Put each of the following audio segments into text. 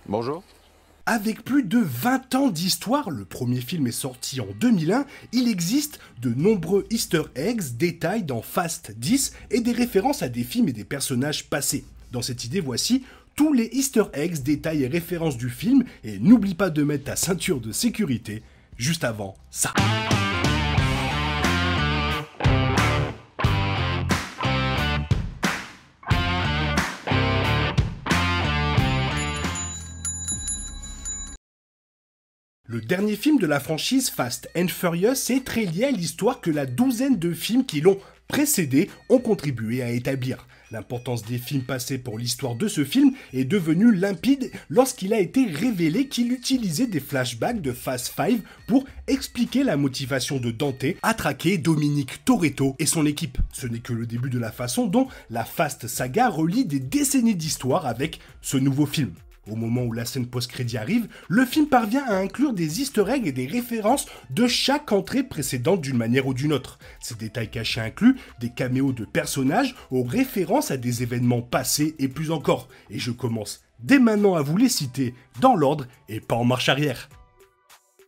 Bonjour. Avec plus de 20 ans d'histoire, le premier film est sorti en 2001, il existe de nombreux easter eggs, détails dans Fast 10 et des références à des films et des personnages passés. Dans cette idée, voici tous les easter eggs, détails et références du film, et n'oublie pas de mettre ta ceinture de sécurité juste avant ça. Le dernier film de la franchise Fast and Furious est très lié à l'histoire que la douzaine de films qui l'ont précédé ont contribué à établir. L'importance des films passés pour l'histoire de ce film est devenue limpide lorsqu'il a été révélé qu'il utilisait des flashbacks de Fast 5 pour expliquer la motivation de Dante à traquer Dominic Toretto et son équipe. Ce n'est que le début de la façon dont la Fast saga relie des décennies d'histoire avec ce nouveau film. Au moment où la scène post-crédit arrive, le film parvient à inclure des easter eggs et des références de chaque entrée précédente d'une manière ou d'une autre. Ces détails cachés incluent des caméos de personnages aux références à des événements passés et plus encore. Et je commence dès maintenant à vous les citer dans l'ordre et pas en marche arrière.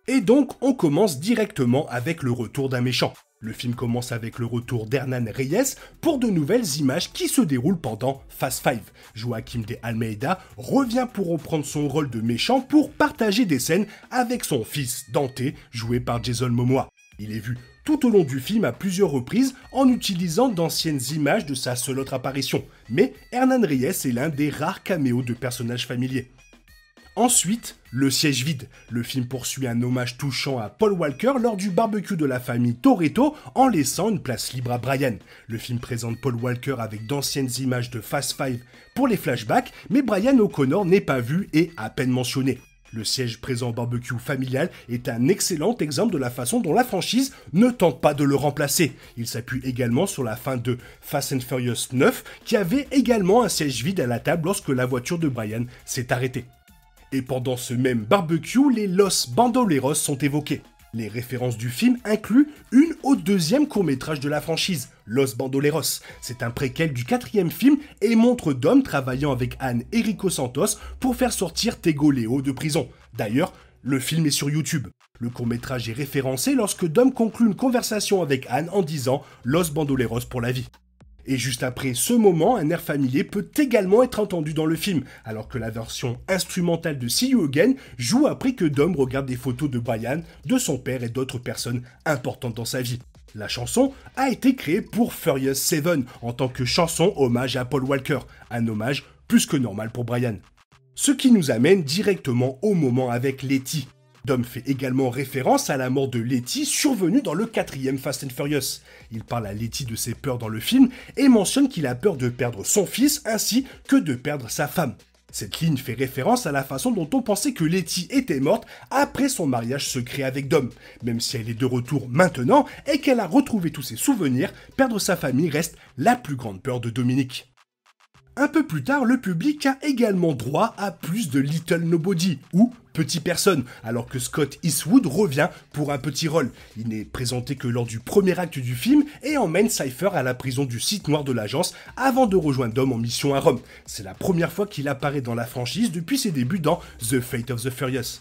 Et donc, on commence directement avec le retour d'un méchant. Le film commence avec le retour d'Hernan Reyes pour de nouvelles images qui se déroulent pendant Fast 5. Joaquim de Almeida revient pour reprendre son rôle de méchant pour partager des scènes avec son fils Dante, joué par Jason Momoa. Il est vu tout au long du film à plusieurs reprises en utilisant d'anciennes images de sa seule autre apparition. Mais Hernan Reyes est l'un des rares caméos de personnages familiers. Ensuite, le siège vide. Le film poursuit un hommage touchant à Paul Walker lors du barbecue de la famille Toretto en laissant une place libre à Brian. Le film présente Paul Walker avec d'anciennes images de Fast 5 pour les flashbacks, mais Brian O'Connor n'est pas vu et à peine mentionné. Le siège présent au barbecue familial est un excellent exemple de la façon dont la franchise ne tente pas de le remplacer. Il s'appuie également sur la fin de Fast and Furious 9 qui avait également un siège vide à la table lorsque la voiture de Brian s'est arrêtée. Et pendant ce même barbecue, les Los Bandoleros sont évoqués. Les références du film incluent une au deuxième court-métrage de la franchise, Los Bandoleros. C'est un préquel du quatrième film et montre Dom travaillant avec Anne et Rico Santos pour faire sortir Tego Leo de prison. D'ailleurs, le film est sur YouTube. Le court-métrage est référencé lorsque Dom conclut une conversation avec Anne en disant « Los Bandoleros pour la vie ». Et juste après ce moment, un air familier peut également être entendu dans le film, alors que la version instrumentale de See You Again joue après que Dom regarde des photos de Brian, de son père et d'autres personnes importantes dans sa vie. La chanson a été créée pour Furious 7 en tant que chanson hommage à Paul Walker, un hommage plus que normal pour Brian. Ce qui nous amène directement au moment avec Letty. Dom fait également référence à la mort de Letty survenue dans le quatrième Fast and Furious. Il parle à Letty de ses peurs dans le film et mentionne qu'il a peur de perdre son fils ainsi que de perdre sa femme. Cette ligne fait référence à la façon dont on pensait que Letty était morte après son mariage secret avec Dom. Même si elle est de retour maintenant et qu'elle a retrouvé tous ses souvenirs, perdre sa famille reste la plus grande peur de Dominic. Un peu plus tard, le public a également droit à plus de Little Nobody, ou Petit Personne, alors que Scott Eastwood revient pour un petit rôle. Il n'est présenté que lors du premier acte du film et emmène Cypher à la prison du site noir de l'agence avant de rejoindre Dom en mission à Rome. C'est la première fois qu'il apparaît dans la franchise depuis ses débuts dans The Fate of the Furious.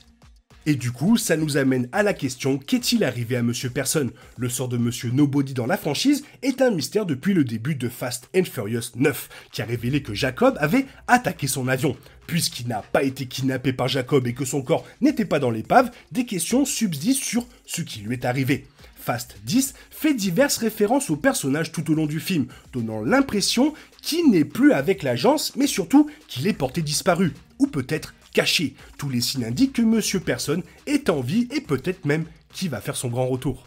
Et du coup, ça nous amène à la question, qu'est-il arrivé à Monsieur Personne? Le sort de Monsieur Nobody dans la franchise est un mystère depuis le début de Fast and Furious 9, qui a révélé que Jacob avait attaqué son avion. Puisqu'il n'a pas été kidnappé par Jacob et que son corps n'était pas dans l'épave, des questions subsistent sur ce qui lui est arrivé. Fast 10 fait diverses références aux personnages tout au long du film, donnant l'impression qu'il n'est plus avec l'agence, mais surtout qu'il est porté disparu, ou peut-être caché. Tous les signes indiquent que Monsieur Personne est en vie et peut-être même qu'il va faire son grand retour.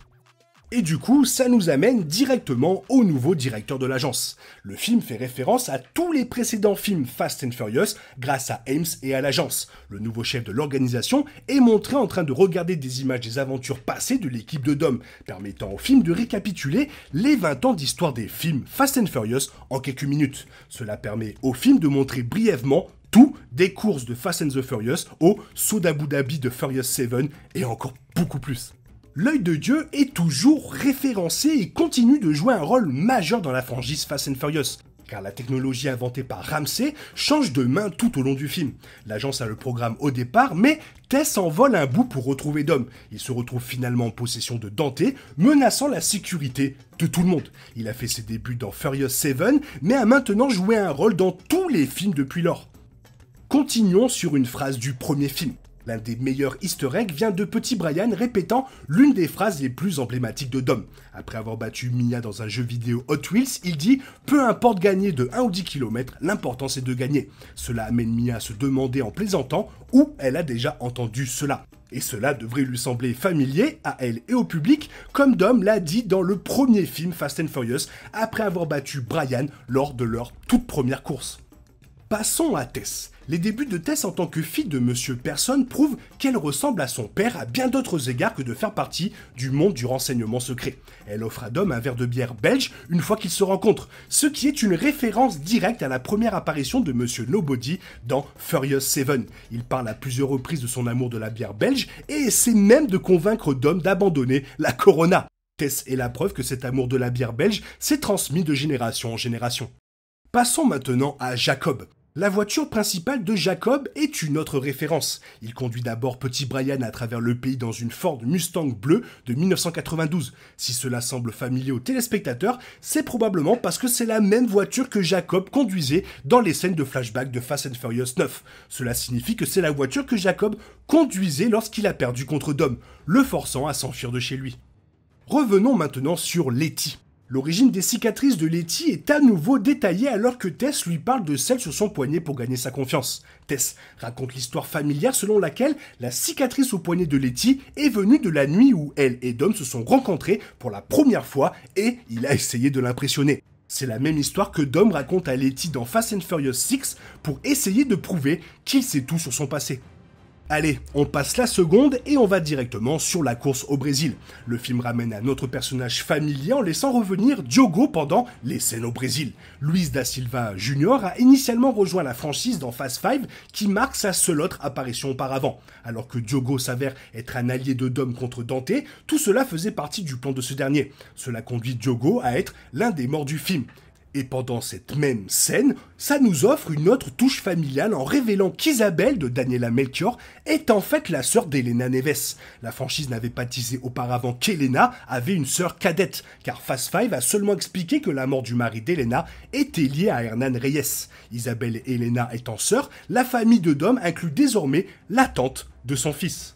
Et du coup, ça nous amène directement au nouveau directeur de l'agence. Le film fait référence à tous les précédents films Fast and Furious grâce à Ames et à l'agence. Le nouveau chef de l'organisation est montré en train de regarder des images des aventures passées de l'équipe de Dom, permettant au film de récapituler les 20 ans d'histoire des films Fast and Furious en quelques minutes. Cela permet au film de montrer brièvement tout des courses de Fast and the Furious au saut d'Abu Dhabi de Furious 7 et encore beaucoup plus. L'œil de Dieu est toujours référencé et continue de jouer un rôle majeur dans la franchise Fast and Furious. car la technologie inventée par Ramsey change de main tout au long du film. L'agence a le programme au départ, mais Tess en vole un bout pour retrouver Dom. Il se retrouve finalement en possession de Dante, menaçant la sécurité de tout le monde. Il a fait ses débuts dans Furious 7, mais a maintenant joué un rôle dans tous les films depuis lors. Continuons sur une phrase du premier film. L'un des meilleurs easter eggs vient de Petit Brian répétant l'une des phrases les plus emblématiques de Dom. Après avoir battu Mia dans un jeu vidéo Hot Wheels, il dit « Peu importe gagner de 1 ou 10 km, l'important c'est de gagner ». Cela amène Mia à se demander en plaisantant où elle a déjà entendu cela. Et cela devrait lui sembler familier à elle et au public, comme Dom l'a dit dans le premier film Fast and Furious, après avoir battu Brian lors de leur toute première course. Passons à Tess. Les débuts de Tess en tant que fille de Monsieur Personne prouvent qu'elle ressemble à son père à bien d'autres égards que de faire partie du monde du renseignement secret. Elle offre à Dom un verre de bière belge une fois qu'ils se rencontrent, ce qui est une référence directe à la première apparition de Monsieur Nobody dans Furious 7. Il parle à plusieurs reprises de son amour de la bière belge et essaie même de convaincre Dom d'abandonner la Corona. Tess est la preuve que cet amour de la bière belge s'est transmis de génération en génération. Passons maintenant à Jacob. La voiture principale de Jacob est une autre référence. Il conduit d'abord Petit Brian à travers le pays dans une Ford Mustang bleue de 1992. Si cela semble familier aux téléspectateurs, c'est probablement parce que c'est la même voiture que Jacob conduisait dans les scènes de flashback de Fast and Furious 9. Cela signifie que c'est la voiture que Jacob conduisait lorsqu'il a perdu contre Dom, le forçant à s'enfuir de chez lui. Revenons maintenant sur Letty. L'origine des cicatrices de Letty est à nouveau détaillée alors que Tess lui parle de celle sur son poignet pour gagner sa confiance. Tess raconte l'histoire familière selon laquelle la cicatrice au poignet de Letty est venue de la nuit où elle et Dom se sont rencontrés pour la première fois et il a essayé de l'impressionner. C'est la même histoire que Dom raconte à Letty dans Fast and Furious 6 pour essayer de prouver qu'il sait tout sur son passé. Allez, on passe la seconde et on va directement sur la course au Brésil. Le film ramène un autre personnage familier en laissant revenir Diogo pendant les scènes au Brésil. Luis da Silva Jr. a initialement rejoint la franchise dans Fast 5 qui marque sa seule autre apparition auparavant. Alors que Diogo s'avère être un allié de Dom contre Dante, tout cela faisait partie du plan de ce dernier. Cela conduit Diogo à être l'un des morts du film. Et pendant cette même scène, ça nous offre une autre touche familiale en révélant qu'Isabelle de Daniela Melchior est en fait la sœur d'Elena Neves. La franchise n'avait pas teasé auparavant qu'Elena avait une sœur cadette, car Fast 5 a seulement expliqué que la mort du mari d'Elena était liée à Hernan Reyes. Isabelle et Elena étant sœurs, la famille de Dom inclut désormais la tante de son fils.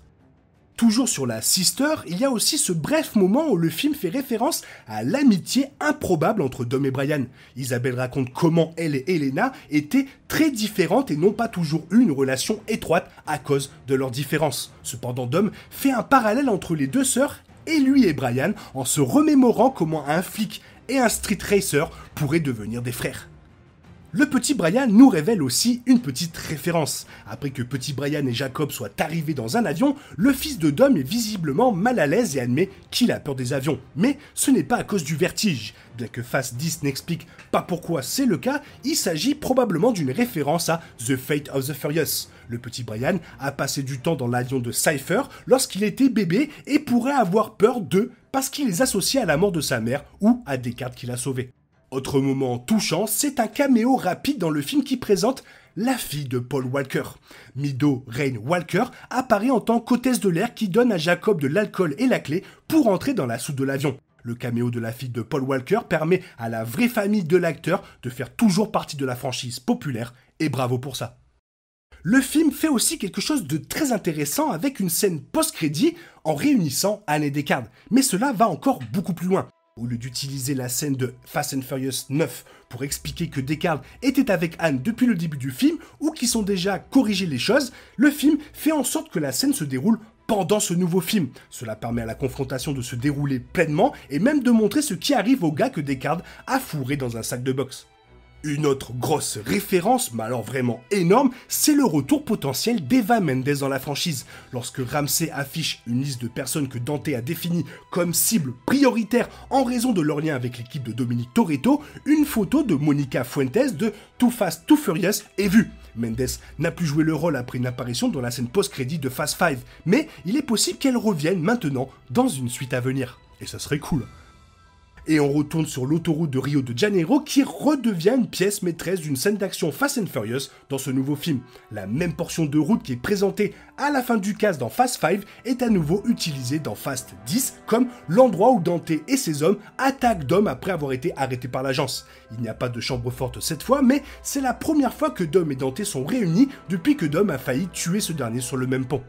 Toujours sur la sister, il y a aussi ce bref moment où le film fait référence à l'amitié improbable entre Dom et Brian. Isabelle raconte comment elle et Elena étaient très différentes et n'ont pas toujours eu une relation étroite à cause de leurs différences. Cependant, Dom fait un parallèle entre les deux sœurs et lui et Brian en se remémorant comment un flic et un street racer pourraient devenir des frères. Le petit Brian nous révèle aussi une petite référence. Après que petit Brian et Jacob soient arrivés dans un avion, le fils de Dom est visiblement mal à l'aise et admet qu'il a peur des avions. Mais ce n'est pas à cause du vertige. Bien que Fast 10 n'explique pas pourquoi c'est le cas, il s'agit probablement d'une référence à The Fate of the Furious. Le petit Brian a passé du temps dans l'avion de Cypher lorsqu'il était bébé et pourrait avoir peur d'eux parce qu'il les associe à la mort de sa mère ou à Descartes qu'il a sauvé. Autre moment touchant, c'est un caméo rapide dans le film qui présente la fille de Paul Walker. Mido Rain Walker apparaît en tant qu'hôtesse de l'air qui donne à Jacob de l'alcool et la clé pour entrer dans la soute de l'avion. Le caméo de la fille de Paul Walker permet à la vraie famille de l'acteur de faire toujours partie de la franchise populaire et bravo pour ça. Le film fait aussi quelque chose de très intéressant avec une scène post-crédit en réunissant Anne et Descartes, mais cela va encore beaucoup plus loin. Au lieu d'utiliser la scène de Fast and Furious 9 pour expliquer que Descartes était avec Anne depuis le début du film ou qu'ils sont déjà corrigé les choses, le film fait en sorte que la scène se déroule pendant ce nouveau film. Cela permet à la confrontation de se dérouler pleinement et même de montrer ce qui arrive au gars que Descartes a fourré dans un sac de boxe. Une autre grosse référence, mais alors vraiment énorme, c'est le retour potentiel d'Eva Mendes dans la franchise. Lorsque Ramsey affiche une liste de personnes que Dante a définies comme cibles prioritaires en raison de leur lien avec l'équipe de Dominique Toretto, une photo de Monica Fuentes de Too Fast, Too Furious est vue. Mendes n'a plus joué le rôle après une apparition dans la scène post-crédit de Fast 5, mais il est possible qu'elle revienne maintenant dans une suite à venir. Et ça serait cool. Et on retourne sur l'autoroute de Rio de Janeiro qui redevient une pièce maîtresse d'une scène d'action Fast and Furious dans ce nouveau film. La même portion de route qui est présentée à la fin du cast dans Fast 5 est à nouveau utilisée dans Fast 10 comme l'endroit où Dante et ses hommes attaquent Dom après avoir été arrêtés par l'agence. Il n'y a pas de chambre forte cette fois, mais c'est la première fois que Dom et Dante sont réunis depuis que Dom a failli tuer ce dernier sur le même pont.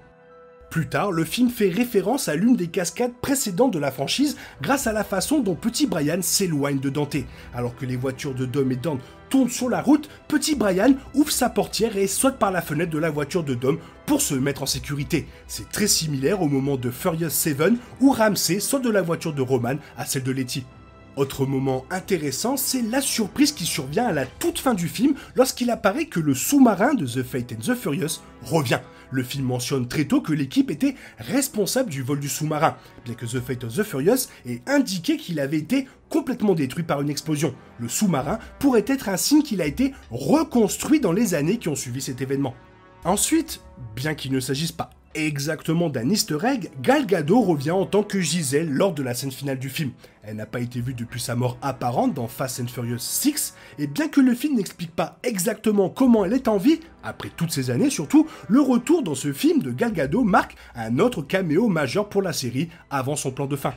Plus tard, le film fait référence à l'une des cascades précédentes de la franchise grâce à la façon dont Petit Brian s'éloigne de Dante. Alors que les voitures de Dom et Dante tournent sur la route, Petit Brian ouvre sa portière et saute par la fenêtre de la voiture de Dom pour se mettre en sécurité. C'est très similaire au moment de Furious 7 où Ramsey saute de la voiture de Roman à celle de Letty. Autre moment intéressant, c'est la surprise qui survient à la toute fin du film lorsqu'il apparaît que le sous-marin de The Fate and the Furious revient. Le film mentionne très tôt que l'équipe était responsable du vol du sous-marin, bien que The Fate of the Furious ait indiqué qu'il avait été complètement détruit par une explosion. Le sous-marin pourrait être un signe qu'il a été reconstruit dans les années qui ont suivi cet événement. Ensuite, bien qu'il ne s'agisse pas exactement d'un easter egg, Gal Gadot revient en tant que Giselle lors de la scène finale du film. Elle n'a pas été vue depuis sa mort apparente dans Fast and Furious 6, et bien que le film n'explique pas exactement comment elle est en vie, après toutes ces années surtout, le retour dans ce film de Gal Gadot marque un autre caméo majeur pour la série avant son plan de fin.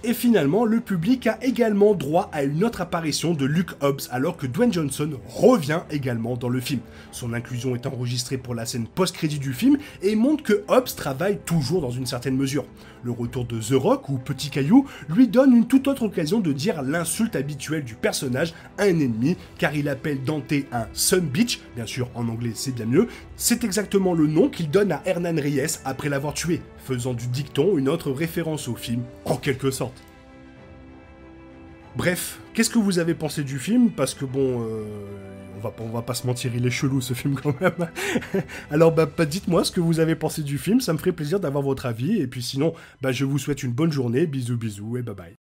Et finalement, le public a également droit à une autre apparition de Luke Hobbs alors que Dwayne Johnson revient également dans le film. Son inclusion est enregistrée pour la scène post-crédit du film et montre que Hobbs travaille toujours dans une certaine mesure. Le retour de The Rock ou Petit Caillou lui donne une toute autre occasion de dire l'insulte habituelle du personnage à un ennemi car il appelle Dante un son bitch, bien sûr en anglais c'est bien mieux, c'est exactement le nom qu'il donne à Hernan Reyes après l'avoir tué, faisant du dicton une autre référence au film en quelque sorte. Bref, qu'est-ce que vous avez pensé du film? Parce que bon, on va pas se mentir, il est chelou ce film quand même. Alors dites-moi ce que vous avez pensé du film, ça me ferait plaisir d'avoir votre avis. Et puis sinon, je vous souhaite une bonne journée, bisous bisous et bye bye.